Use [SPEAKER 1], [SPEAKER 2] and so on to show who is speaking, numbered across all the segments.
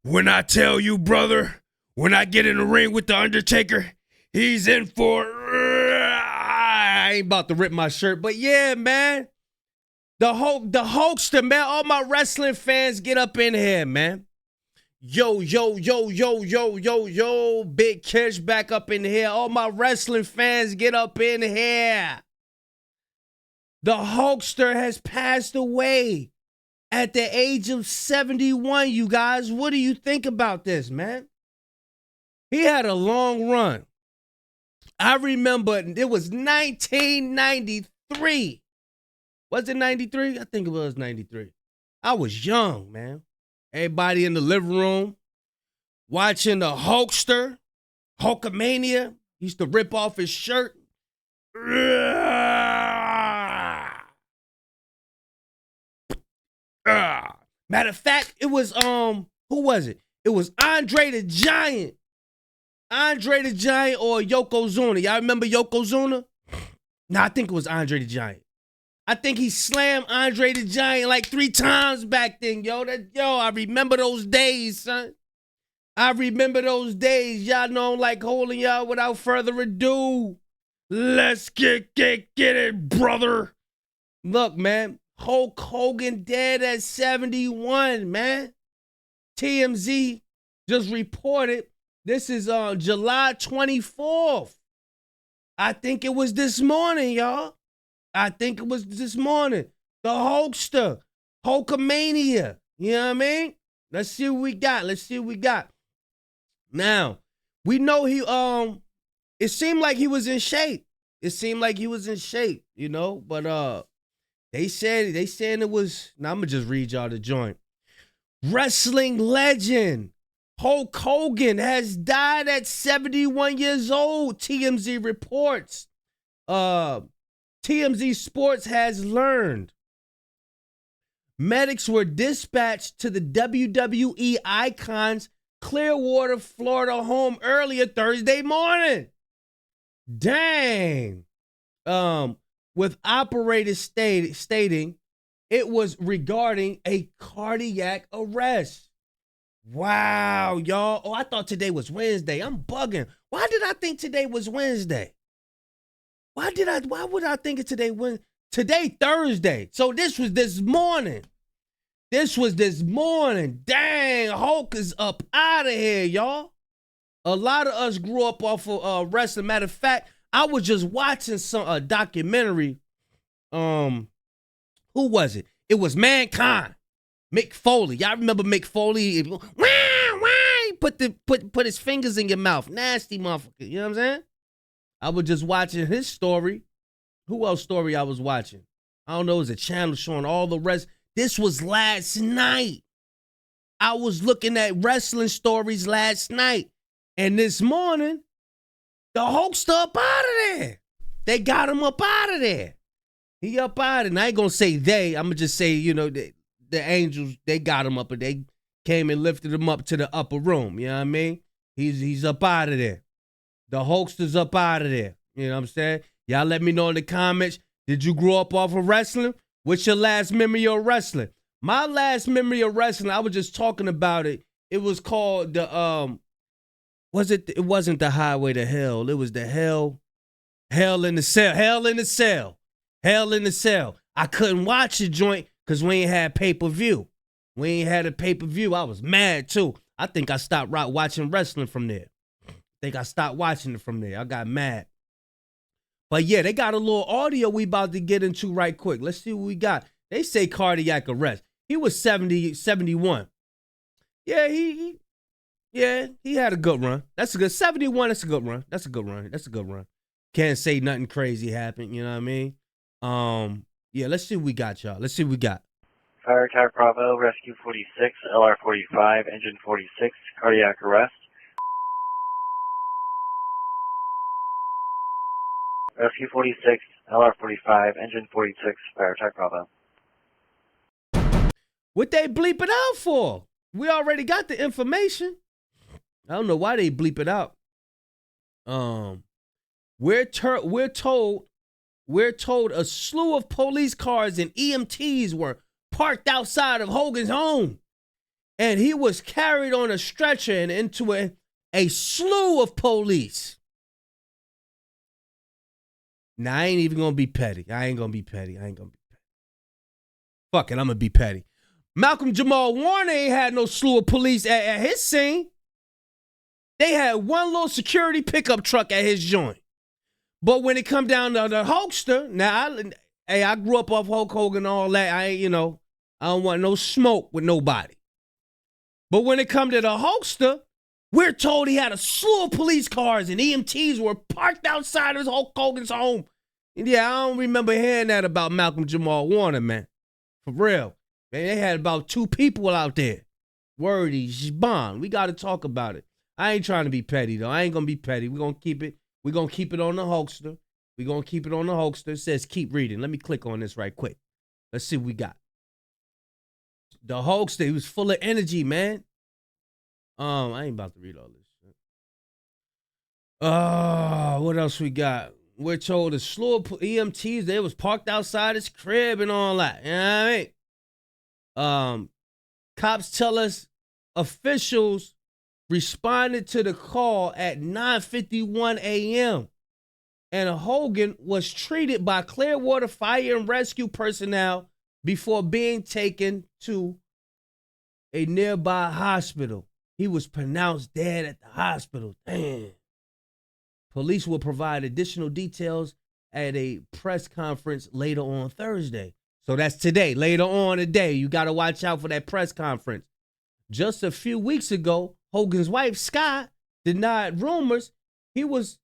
[SPEAKER 1] When I tell you, brother, when I get in the ring with The Undertaker, he's in for... I ain't about to rip my shirt, but yeah, man. The hulkster, man. All my wrestling fans, get up in here, man. Yo, Big Kish back up in here. All my wrestling fans, get up in here. The hulkster has passed away at the age of 71, you guys. What do you think about this, man? He had a long run. I remember it was 1993. Was it 93? I think it was 93. I was young, man. Everybody in the living room watching the hulkster, Hulkamania. He used to rip off his shirt. Matter of fact, it was who was it? It was Andre the Giant. Andre the Giant or Yokozuna. Y'all remember Yokozuna? No, I think it was Andre the Giant. I think he slammed Andre the Giant like 3 times back then, yo. I remember those days, son. I remember those days. Y'all know I'm like holding y'all without further ado. Let's get it, brother. Look, man. Hulk Hogan dead at 71, man. TMZ just reported. This is July 24th. I think it was this morning, y'all. I think it was this morning. The hulkster. Hulkamania. You know what I mean? Let's see what we got. Now, we know he it seemed like he was in shape. You know, but they saying it was. Now I'm gonna just read y'all the joint. Wrestling legend Hulk Hogan has died at 71 years old. TMZ reports. TMZ Sports has learned. Medics were dispatched to the WWE Icon's Clearwater, Florida home earlier Thursday morning. Dang. With operators stating it was regarding a cardiac arrest. Wow, y'all. Oh, I thought today was Wednesday. I'm bugging. Why did I think today was Wednesday? Why would I think it today when today Thursday? So this was this morning. Dang, Hulk is up out of here, y'all. A lot of us grew up off of wrestling. Matter of fact, I was just watching some documentary. Who was it? It was Mankind. Mick Foley. Y'all remember Mick Foley? Put his fingers in your mouth. Nasty motherfucker. You know what I'm saying? I was just watching his story. Who else story I was watching? I don't know. It was a channel showing all the rest. This was last night. I was looking at wrestling stories last night. And this morning, the Hulkster up out of there. They got him up out of there. He up out of there. And I ain't going to say they. I'm going to just say, you know, the Angels, they got him up. And they came and lifted him up to the upper room. You know what I mean? He's up out of there. The Hulkster's up out of there. You know what I'm saying? Y'all let me know in the comments. Did you grow up off of wrestling? What's your last memory of wrestling? My last memory of wrestling, I was just talking about it. It was called the, it wasn't the Highway to Hell. It was the Hell in the Cell. I couldn't watch the joint because we ain't had pay-per-view. I was mad too. I think I stopped watching wrestling from there. I got mad. But yeah, they got a little audio we about to get into right quick. Let's see what we got. They say cardiac arrest. He was 71. Yeah, he had a good run. That's a good 71. That's a good run. Can't say nothing crazy happened. You know what I mean? Yeah, let's see what we got, y'all.
[SPEAKER 2] Fire Attack Bravo, Rescue 46, LR 45, Engine 46, cardiac arrest. Rescue 46, LR 45, Engine 46, Fire Attack Bravo.
[SPEAKER 1] What they bleep it out for? We already got the information. I don't know why they bleep it out. We're told a slew of police cars and EMTs were parked outside of Hogan's home And he was carried on a stretcher and into a slew of police. Now, I ain't even going to be petty. I ain't going to be petty. Fuck it, I'm going to be petty. Malcolm Jamal Warner ain't had no slew of police at his scene. They had one little security pickup truck at his joint. But when it come down to the hulkster, now, I grew up off Hulk Hogan and all that. I don't want no smoke with nobody. But when it come to the hulkster, we're told he had a slew of police cars and EMTs were parked outside of Hulk Hogan's home. And yeah, I don't remember hearing that about Malcolm Jamal Warner, man. For real. Man, they had about 2 people out there. Wordy, Shibon. We got to talk about it. I ain't trying to be petty, though. I ain't going to be petty. We're going to keep it. We're going to keep it on the hulkster. It says keep reading. Let me click on this right quick. Let's see what we got. The hulkster, he was full of energy, man. I ain't about to read all this shit. What else we got? We're told a slew of EMTs, they was parked outside his crib and all that. You know what I mean? Cops tell us officials responded to the call at 9:51 a.m. and Hogan was treated by Clearwater Fire and Rescue personnel before being taken to a nearby hospital. He was pronounced dead at the hospital. Damn. Police will provide additional details at a press conference later on Thursday. So that's today. Later on today, you got to watch out for that press conference. Just a few weeks ago, Hogan's wife, Scott, denied rumors he was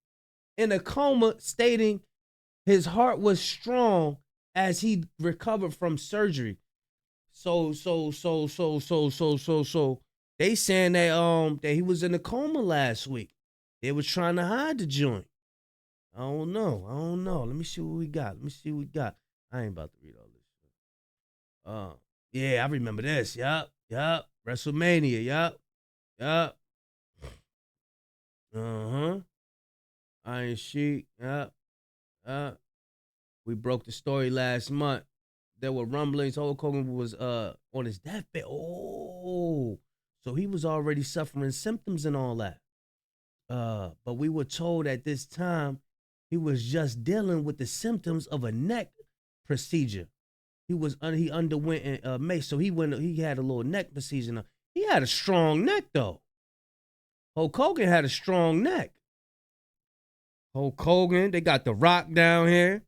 [SPEAKER 1] in a coma, stating his heart was strong as he recovered from surgery. So they saying that he was in a coma last week. They was trying to hide the joint. I don't know. Let me see what we got. I ain't about to read all this. Yeah, I remember this. Yup. WrestleMania. Yup. Iron Sheik. Yup. We broke the story last month. There were rumblings Hulk Hogan was on his deathbed. Oh, so he was already suffering symptoms and all that. But we were told at this time he was just dealing with the symptoms of a neck procedure. He underwent May, so he had a little neck procedure. He had a strong neck though. Hulk Hogan had a strong neck. Hulk Hogan, they got The Rock down here.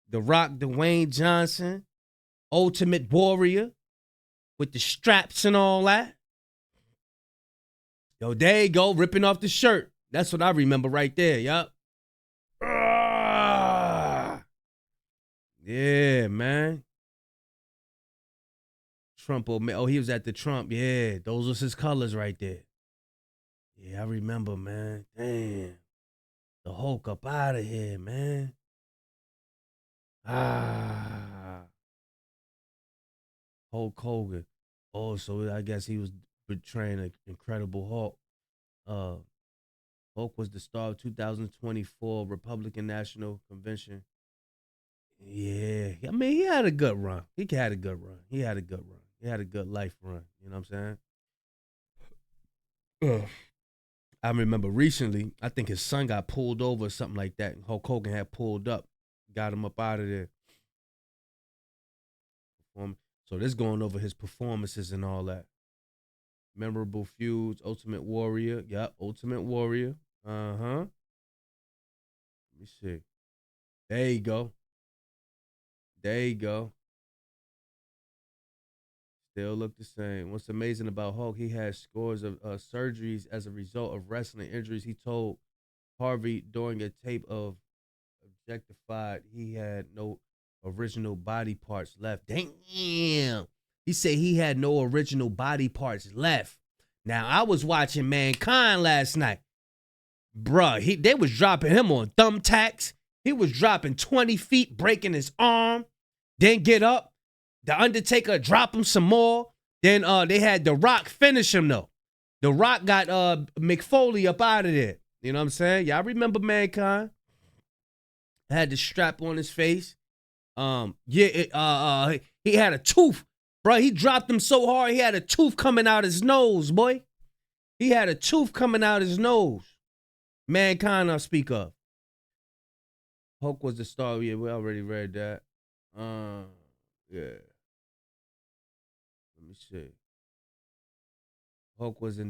[SPEAKER 1] The Rock, Dwayne Johnson, Ultimate Warrior with the straps and all that. Yo, there you go, ripping off the shirt. That's what I remember right there, yup. Yeah, man. Trump, he was at the Trump. Yeah, those was his colors right there. Yeah, I remember, man. Damn. The Hulk up out of here, man. Hulk Hogan. Oh, so I guess he was betraying an Incredible Hulk. Hulk was the star of 2024 Republican National Convention. Yeah, I mean, he had a good run. He had a good life run. You know what I'm saying? I remember recently, I think his son got pulled over or something like that. And Hulk Hogan had pulled up, got him up out of there. So this going over his performances and all that. Memorable feuds, Ultimate Warrior. Yep, Ultimate Warrior. Let me see. There you go. Still look the same. What's amazing about Hulk, he had scores of surgeries as a result of wrestling injuries. He told Harvey during a tape of Objectified he had no original body parts left. Damn. He said he had no original body parts left. Now, I was watching Mankind last night. Bruh, they was dropping him on thumbtacks. He was dropping 20 feet, breaking his arm. Then get up. The Undertaker drop him some more. Then they had The Rock finish him, though. The Rock got McFoley up out of there. You know what I'm saying? Y'all remember Mankind? Had the strap on his face. He had a tooth Bro, he dropped him so hard, he had a tooth coming out his nose, boy. He had a tooth coming out his nose. Mankind I speak of. Hulk was the star. Yeah, we already read that. Yeah. Let me see. Hulk was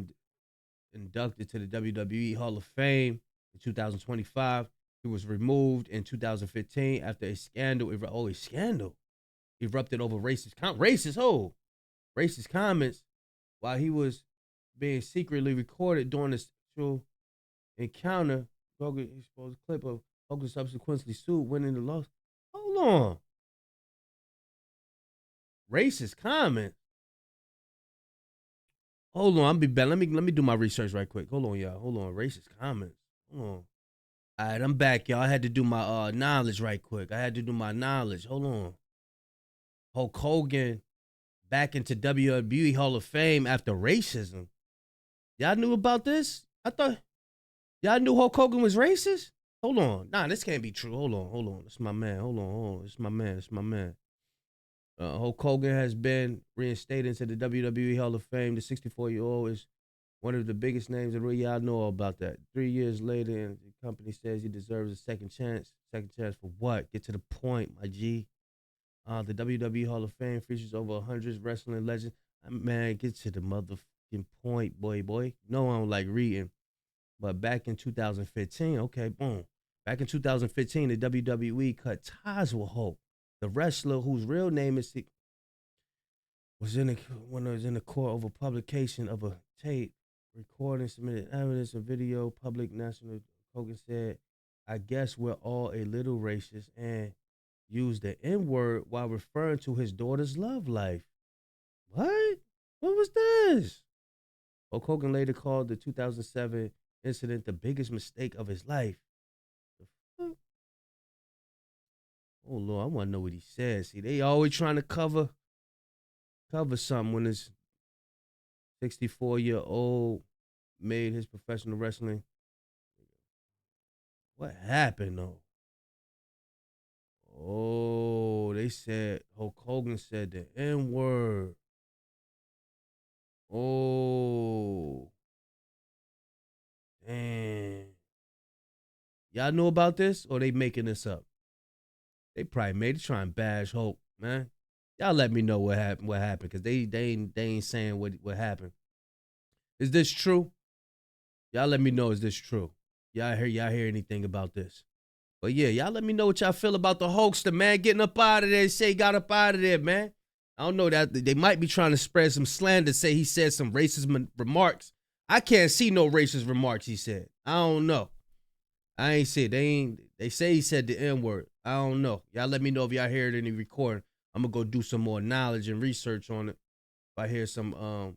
[SPEAKER 1] inducted to the WWE Hall of Fame in 2025. He was removed in 2015 after a scandal. A scandal erupted over racist comments while he was being secretly recorded during a sexual encounter. Hogan exposed a clip of Hogan subsequently sued, winning the lawsuit. Hold on. Racist comments. Hold on, I'll be back. Let me do my research right quick. Hold on, y'all. Hold on. Racist comments. Hold on. All right, I'm back, y'all. I had to do my knowledge right quick. Hold on. Hulk Hogan back into WWE Hall of Fame after racism. Y'all knew about this? I thought y'all knew Hulk Hogan was racist? Hold on. Nah, this can't be true. Hold on. This is my man. Hold on. This is my man. Hulk Hogan has been reinstated into the WWE Hall of Fame. The 64-year-old is one of the biggest names that really y'all know about that. 3 years later, and the company says he deserves a second chance. Second chance for what? Get to the point, my G. The WWE Hall of Fame features over 100 wrestling legends. Man, get to the motherfucking point, boy. No, I don't like reading. But back in 2015, okay, boom. Back in 2015, the WWE cut ties with Hulk. The wrestler whose real name was in the court over publication of a tape recording submitted evidence of video. Public National Hogan said, "I guess we're all a little racist," and used the N-word while referring to his daughter's love life. What? What was this? Hulk Hogan later called the 2007 incident the biggest mistake of his life. The fuck? Oh Lord, I want to know what he said. See, they always trying to cover something when this 64-year-old made his professional wrestling. What happened though? Oh, they said Hulk Hogan said the N-word. Oh, damn. Y'all know about this, or they making this up? They probably made it try and bash Hulk, man. Y'all let me know what happened, because they ain't saying what happened. Is this true? Y'all let me know, is this true? Y'all hear anything about this? But yeah, y'all let me know what y'all feel about the Hulkster, man. Getting up out of there. Say he got up out of there, man. I don't know, that they might be trying to spread some slander, say he said some racist remarks. I can't see no racist remarks he said. I don't know. I ain't see it. They say he said the N-word. I don't know. Y'all let me know if y'all hear it in the recording. I'm gonna go do some more knowledge and research on it. If I hear some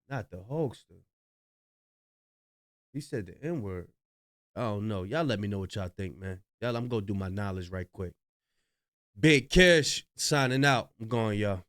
[SPEAKER 1] not the Hulkster. He said the N-word. I don't know. Y'all let me know what y'all think, man. I'm gonna go do my knowledge right quick. Big Kish signing out. I'm going, y'all.